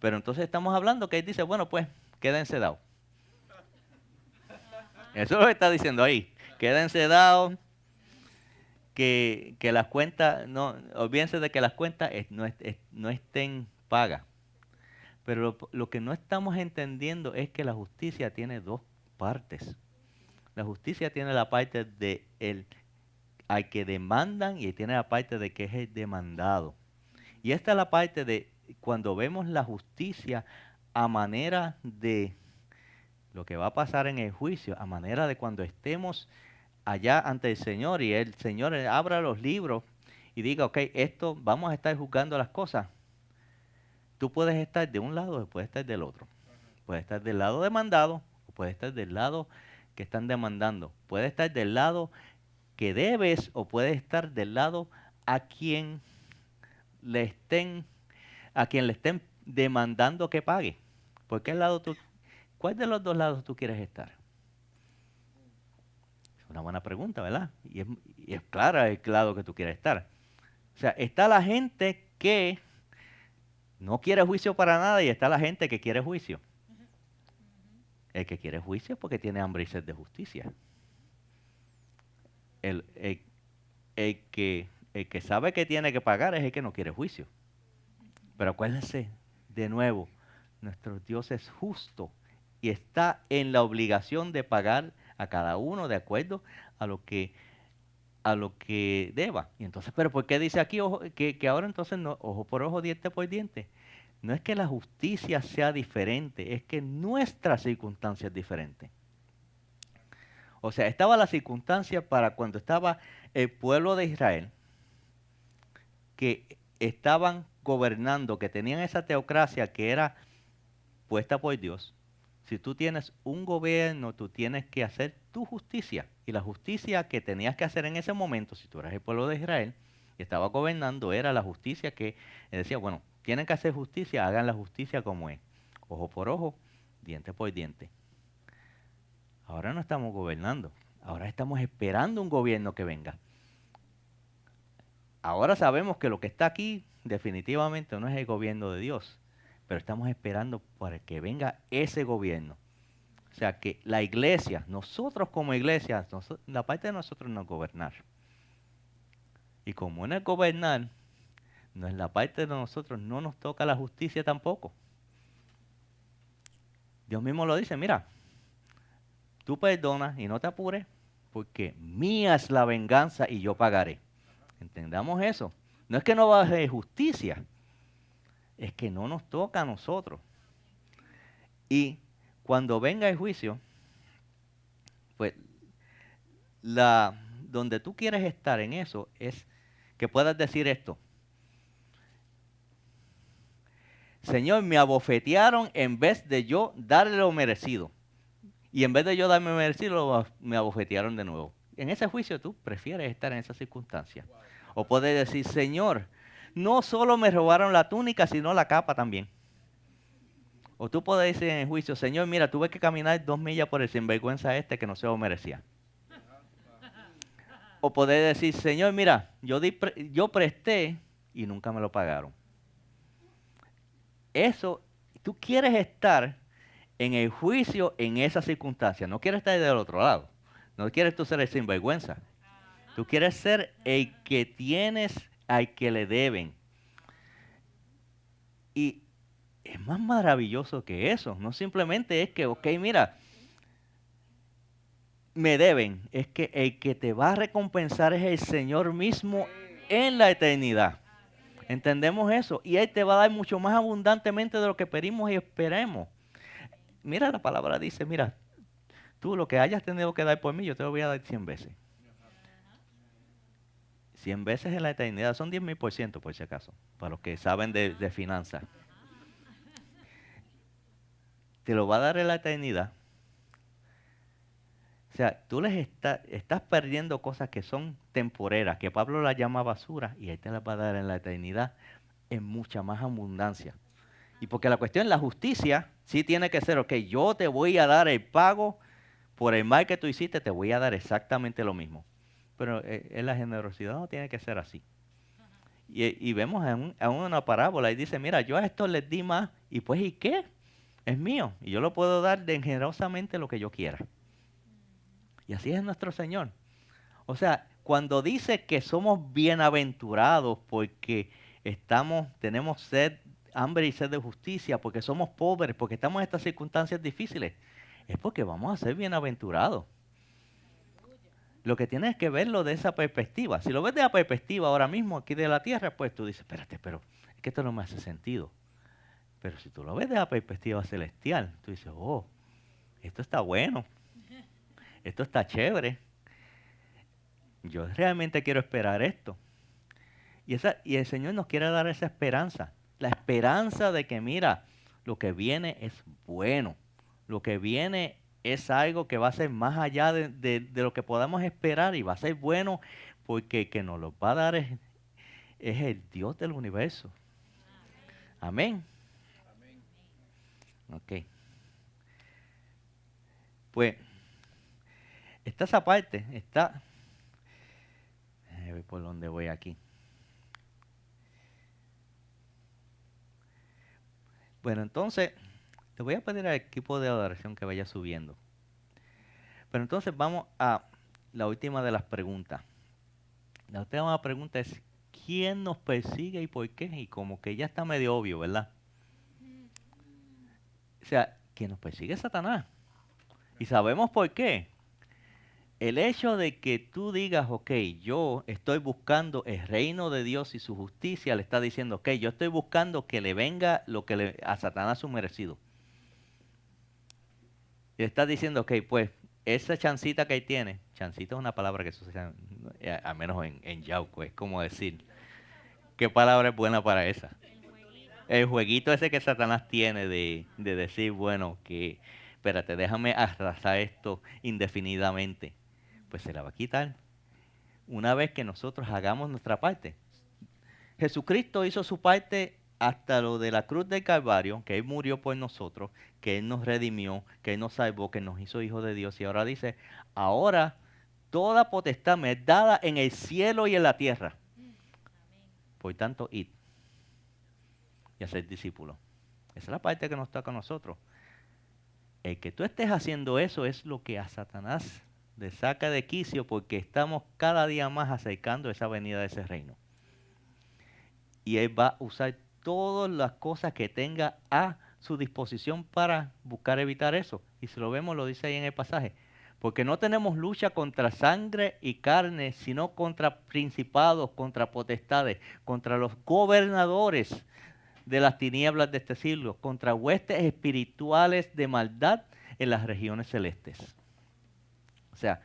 Speaker 1: Pero entonces estamos hablando que él dice, bueno, pues, quédense dados. Eso es lo que está diciendo ahí. Quédense dados, que las cuentas, no, olvídense de que las cuentas no estén pagas. Pero lo que no estamos entendiendo es que la justicia tiene 2 partes. La justicia tiene la parte de al que demandan y tiene la parte de que es el demandado. Y esta es la parte de cuando vemos la justicia a manera de lo que va a pasar en el juicio, a manera de cuando estemos allá ante el Señor y el Señor abra los libros y diga, ok, esto vamos a estar juzgando las cosas. Tú puedes estar de un lado o puedes estar del otro. Puedes estar del lado demandado o puedes estar del lado que están demandando. Puedes estar del lado que debes o puedes estar del lado a quien le estén, a quien le estén demandando que pague. ¿Cuál de los 2 lados tú quieres estar? Es una buena pregunta, ¿verdad? Y es clara el lado que tú quieres estar. O sea, está la gente que no quiere juicio para nada y está la gente que quiere juicio. El que quiere juicio es porque tiene hambre y sed de justicia. El, el- el que sabe que tiene que pagar es el que no quiere juicio. Pero acuérdense, de nuevo, nuestro Dios es justo y está en la obligación de pagar a cada uno de acuerdo a lo que deba. Y entonces, pero ¿por qué dice aquí que ahora entonces no, ojo por ojo, diente por diente? No es que la justicia sea diferente, es que nuestra circunstancia es diferente. O sea, estaba la circunstancia para cuando estaba el pueblo de Israel, que estaban gobernando, que tenían esa teocracia que era puesta por Dios, si tú tienes un gobierno, tú tienes que hacer tu justicia. Y la justicia que tenías que hacer en ese momento, si tú eras el pueblo de Israel y estabas gobernando, era la justicia que decía, bueno, tienen que hacer justicia, hagan la justicia como es. Ojo por ojo, diente por diente. Ahora no estamos gobernando, ahora estamos esperando un gobierno que venga. Ahora sabemos que lo que está aquí definitivamente no es el gobierno de Dios, pero estamos esperando para que venga ese gobierno. O sea que la iglesia, nosotros como iglesia, la parte de nosotros no es gobernar. Y como no es gobernar, no es la parte de nosotros, no nos toca la justicia tampoco. Dios mismo lo dice, mira, tú perdonas y no te apures, porque mía es la venganza y yo pagaré. Entendamos eso. No es que no va a haber justicia, es que no nos toca a nosotros. Y cuando venga el juicio, pues donde tú quieres estar en eso es que puedas decir esto. Señor, me abofetearon en vez de yo darle lo merecido. Y en vez de yo darme lo merecido, me abofetearon de nuevo. En ese juicio tú prefieres estar en esa circunstancia. O puedes decir, Señor, no solo me robaron la túnica, sino la capa también. O tú puedes decir en el juicio, Señor, mira, tuve que caminar 2 millas por el sinvergüenza este que no se lo merecía. O puedes decir, Señor, mira, yo presté y nunca me lo pagaron. Eso, tú quieres estar en el juicio en esa circunstancia. No quieres estar del otro lado. No quieres tú ser el sinvergüenza. Tú quieres ser el que tienes al que le deben. Y es más maravilloso que eso. No simplemente es que, ok, mira, me deben. Es que el que te va a recompensar es el Señor mismo en la eternidad. ¿Entendemos eso? Y Él te va a dar mucho más abundantemente de lo que pedimos y esperemos. Mira, la palabra dice, mira, tú lo que hayas tenido que dar por mí, yo te lo voy a dar 100 veces. 100 veces en la eternidad, son 10,000% por si acaso, para los que saben de finanzas. Te lo va a dar en la eternidad. O sea, tú estás perdiendo cosas que son temporeras, que Pablo las llama basura, y Él te las va a dar en la eternidad en mucha más abundancia. Y porque la cuestión, la justicia, sí tiene que ser, ok, yo te voy a dar el pago por el mal que tú hiciste, te voy a dar exactamente lo mismo. Pero en la generosidad no tiene que ser así. Y vemos en una parábola y dice, mira, yo a esto les di más, y pues, ¿y qué? Es mío, y yo lo puedo dar de generosamente lo que yo quiera. Y así es nuestro Señor. O sea, cuando dice que somos bienaventurados porque tenemos sed, hambre y sed de justicia, porque somos pobres, porque estamos en estas circunstancias difíciles, es porque vamos a ser bienaventurados. Lo que tienes que verlo de esa perspectiva. Si lo ves de la perspectiva ahora mismo aquí de la tierra, pues tú dices, espérate, pero es que esto no me hace sentido. Pero si tú lo ves de la perspectiva celestial, tú dices, oh, esto está bueno, esto está chévere. Yo realmente quiero esperar esto. Y el Señor nos quiere dar esa esperanza. La esperanza de que, mira, lo que viene es bueno. Lo que viene es algo que va a ser más allá de lo que podamos esperar y va a ser bueno porque el que nos lo va a dar es el Dios del universo. Amén. Ok. Pues, está esa parte. A ver por dónde voy aquí. Bueno, entonces, le voy a pedir al equipo de adoración que vaya subiendo. Pero entonces vamos a la última de las preguntas. La última pregunta es, ¿quién nos persigue y por qué? Y como que ya está medio obvio, ¿verdad? O sea, quien nos persigue es Satanás. Y sabemos por qué. El hecho de que tú digas, ok, yo estoy buscando el reino de Dios y su justicia, le está diciendo, ok, yo estoy buscando que le venga lo que a Satanás su merecido. Y le está diciendo, ok, pues esa chancita que él tiene, chancita es una palabra que se usa, al menos en Yauco, es como decir, ¿qué palabra es buena para esa? El jueguito ese que Satanás tiene de decir, bueno, que espérate, déjame arrasar esto indefinidamente, pues se la va a quitar una vez que nosotros hagamos nuestra parte. Jesucristo hizo su parte hasta lo de la cruz del Calvario, que Él murió por nosotros, que Él nos redimió, que Él nos salvó, que nos hizo hijos de Dios. Y ahora dice, ahora toda potestad me es dada en el cielo y en la tierra. Por tanto, id y hacer discípulos. Esa es la parte que nos toca a nosotros. El que tú estés haciendo eso es lo que a Satanás le saca de quicio porque estamos cada día más acercando esa venida de ese reino. Y Él va a usar todas las cosas que tenga a su disposición para buscar evitar eso. Y si lo vemos, lo dice ahí en el pasaje. Porque no tenemos lucha contra sangre y carne, sino contra principados, contra potestades, contra los gobernadores de las tinieblas de este siglo, contra huestes espirituales de maldad en las regiones celestes. O sea,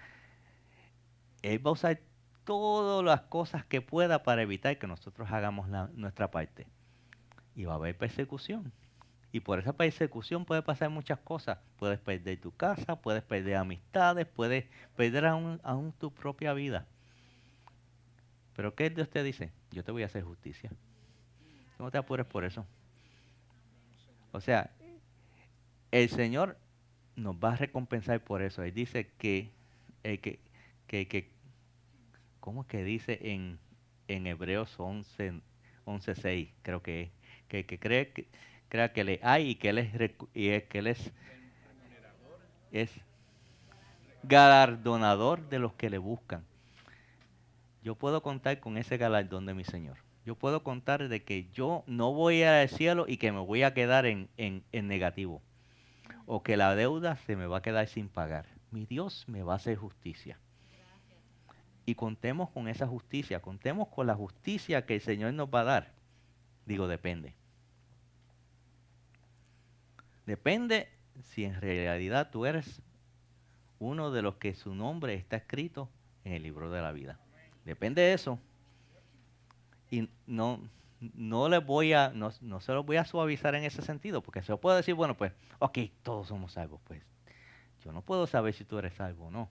Speaker 1: Él va a usar todas las cosas que pueda para evitar que nosotros hagamos nuestra parte. Y va a haber persecución. Y por esa persecución puede pasar muchas cosas. Puedes perder tu casa, puedes perder amistades, puedes perder aún tu propia vida. Pero ¿qué Dios te dice? Yo te voy a hacer justicia. No te apures por eso. O sea, el Señor nos va a recompensar por eso. Él dice que ¿cómo es que dice en Hebreos 11:6? Creo que es, que crea que le hay y que Él es galardonador de los que le buscan. Yo puedo contar con ese galardón de mi Señor. Yo puedo contar de que yo no voy al cielo y que me voy a quedar en negativo. O que la deuda se me va a quedar sin pagar. Mi Dios me va a hacer justicia. Y contemos con esa justicia, contemos con la justicia que el Señor nos va a dar. Digo, depende. Depende si en realidad tú eres uno de los que su nombre está escrito en el libro de la vida. Depende de eso. Y no les voy a, no se los voy a suavizar en ese sentido, porque se puede decir, bueno, pues, ok, todos somos salvos. Pues yo no puedo saber si tú eres salvo o no.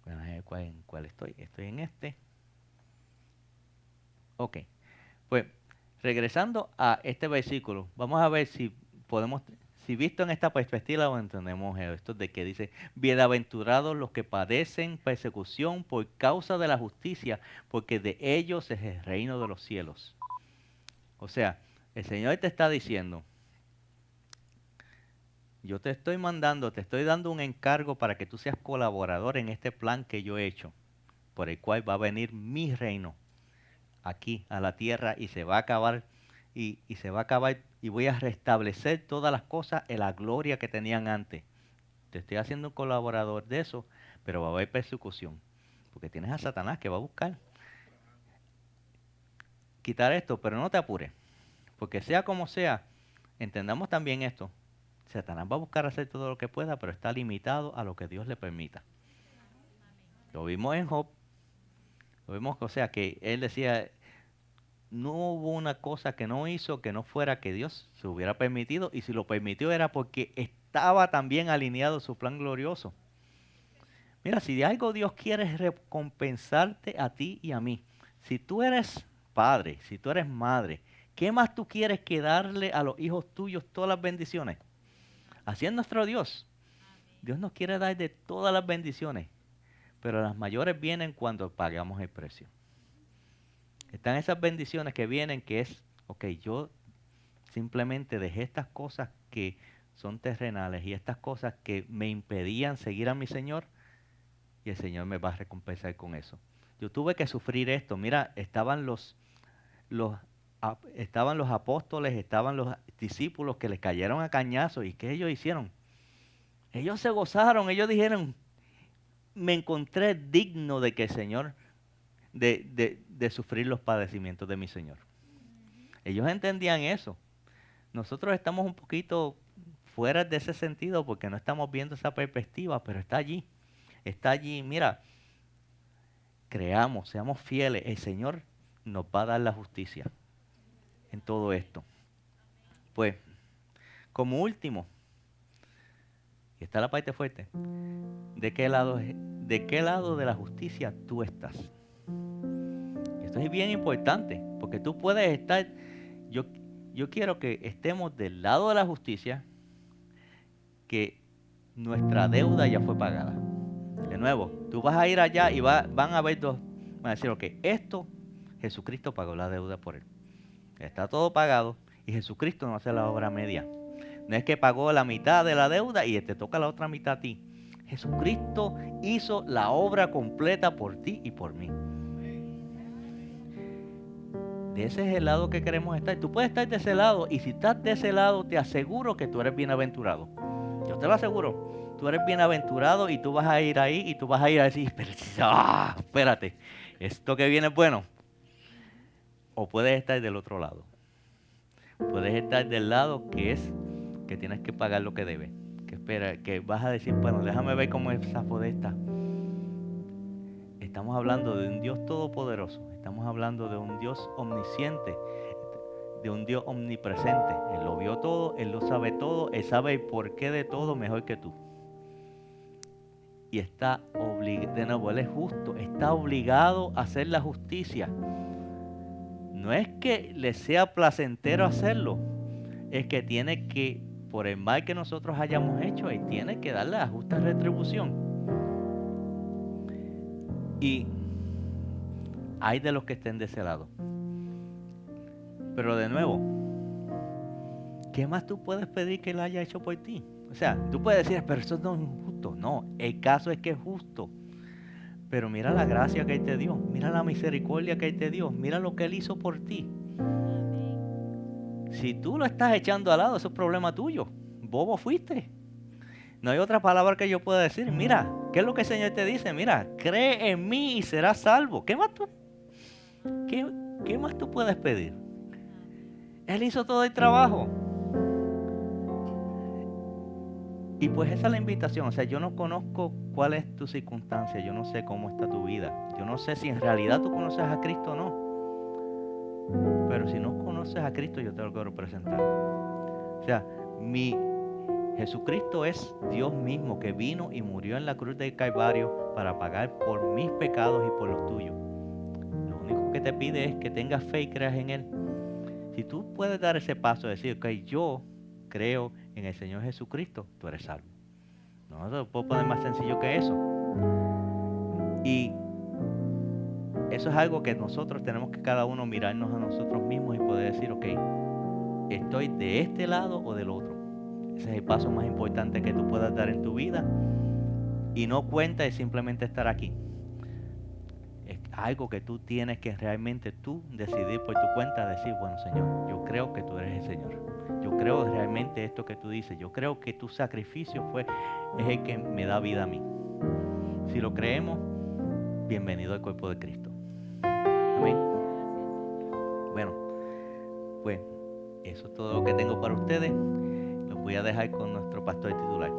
Speaker 1: Bueno, ¿en cuál estoy? Estoy en este. Ok, pues regresando a este versículo, vamos a ver si podemos, si visto en esta perspectiva lo entendemos esto de que dice, bienaventurados los que padecen persecución por causa de la justicia, porque de ellos es el reino de los cielos. O sea, el Señor te está diciendo, yo te estoy mandando, te estoy dando un encargo para que tú seas colaborador en este plan que yo he hecho, por el cual va a venir mi reino aquí a la tierra y se va a acabar y se va a acabar y voy a restablecer todas las cosas en la gloria que tenían antes. Te estoy haciendo un colaborador de eso, pero va a haber persecución, porque tienes a Satanás que va a buscar quitar esto, pero no te apures, porque sea como sea, entendamos también esto. Satanás va a buscar hacer todo lo que pueda, pero está limitado a lo que Dios le permita. Lo vimos en Job, lo vimos, o sea, que él decía, no hubo una cosa que no hizo que no fuera que Dios se hubiera permitido, y si lo permitió era porque estaba también alineado su plan glorioso. Mira, si de algo Dios quiere es recompensarte a ti y a mí. Si tú eres padre, si tú eres madre, ¿qué más tú quieres que darle a los hijos tuyos todas las bendiciones? Así es nuestro Dios. Dios nos quiere dar de todas las bendiciones, pero las mayores vienen cuando pagamos el precio. Están esas bendiciones que vienen que es, ok, yo simplemente dejé estas cosas que son terrenales y estas cosas que me impedían seguir a mi Señor y el Señor me va a recompensar con eso. Yo tuve que sufrir esto. Mira, los, estaban los apóstoles, estaban los discípulos que les cayeron a cañazos. ¿Y qué ellos hicieron? Ellos se gozaron, ellos dijeron, me encontré digno de que el Señor, de sufrir los padecimientos de mi Señor. Ellos entendían eso. Nosotros estamos un poquito fuera de ese sentido porque no estamos viendo esa perspectiva, pero está allí. Está allí. Mira, creamos, seamos fieles. El Señor nos va a dar la justicia en todo esto. Pues, como último, y está la parte fuerte, ¿de qué lado de la justicia tú estás? Esto es bien importante, porque tú puedes estar, yo, yo quiero que estemos del lado de la justicia, que nuestra deuda ya fue pagada. De nuevo, tú vas a ir allá y van a ver dos, van a decir, ok, esto, Jesucristo pagó la deuda por él. Está todo pagado y Jesucristo no hace la obra media. No es que pagó la mitad de la deuda y te toca la otra mitad a ti. Jesucristo hizo la obra completa por ti y por mí. De ese es el lado que queremos estar. Tú puedes estar de ese lado y si estás de ese lado te aseguro que tú eres bienaventurado. Yo te lo aseguro. Tú eres bienaventurado y tú vas a ir ahí y tú vas a ir a decir, espérate, esto que viene es bueno. O puedes estar del otro lado. Puedes estar del lado que es que tienes que pagar lo que debes. Que espera, que vas a decir, bueno, déjame ver cómo es zafo de esta. Estamos hablando de un Dios todopoderoso. Estamos hablando de un Dios omnisciente. De un Dios omnipresente. Él lo vio todo, Él lo sabe todo, Él sabe el porqué de todo mejor que tú. Y está obligado, de nuevo, Él es justo, está obligado a hacer la justicia. No es que le sea placentero hacerlo, es que tiene que, por el mal que nosotros hayamos hecho, Él tiene que darle la justa retribución. Y hay de los que estén de ese lado. Pero de nuevo, ¿qué más tú puedes pedir que Él haya hecho por ti? O sea, tú puedes decir, pero eso no es injusto. No, el caso es que es justo. Pero mira la gracia que Él te dio, mira la misericordia que Él te dio, mira lo que Él hizo por ti. Si tú lo estás echando al lado, eso es problema tuyo. Bobo fuiste. No hay otra palabra que yo pueda decir. Mira, ¿qué es lo que el Señor te dice? Mira, cree en mí y serás salvo. ¿Qué más tú puedes pedir? Él hizo todo el trabajo. Y pues esa es la invitación. O sea, yo no conozco cuál es tu circunstancia. Yo no sé cómo está tu vida. Yo no sé si en realidad tú conoces a Cristo o no. Pero si no conoces a Cristo, yo te lo quiero presentar. O sea, mi Jesucristo es Dios mismo que vino y murió en la cruz del Calvario para pagar por mis pecados y por los tuyos. Lo único que te pide es que tengas fe y creas en Él. Si tú puedes dar ese paso de decir, ok, yo creo en el Señor Jesucristo, tú eres salvo. No te lo puedo poner más sencillo que eso. Y eso es algo que nosotros tenemos que cada uno mirarnos a nosotros mismos y poder decir, ok, ¿estoy de este lado o del otro? Ese es el paso más importante que tú puedas dar en tu vida. Y no cuenta de simplemente estar aquí. Es algo que tú tienes que realmente tú decidir por tu cuenta, decir, bueno Señor, yo creo que tú eres el Señor. Yo creo realmente esto que tú dices. Yo creo que tu sacrificio es el que me da vida a mí. Si lo creemos, bienvenido al cuerpo de Cristo. Amén. Bueno, pues eso es todo lo que tengo para ustedes. Los voy a dejar con nuestro pastor titular.